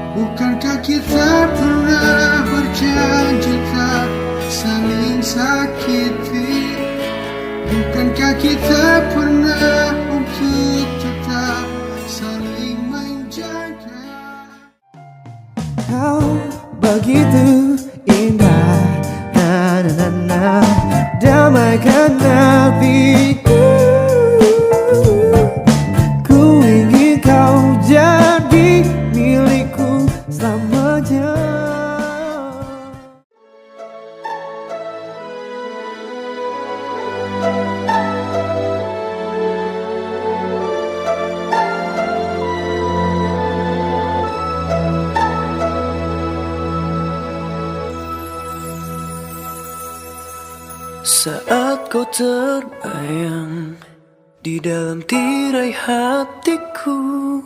Bukankah kita pernah berjanji tak saling sakiti? Bukankah kita pernah untuk tetap saling menjaga? Kau begitu indah, na na na na, damaikan hatiku. Ku ingin kau jadi milikku selamanya. Saat kau terbayang di dalam tirai hatiku,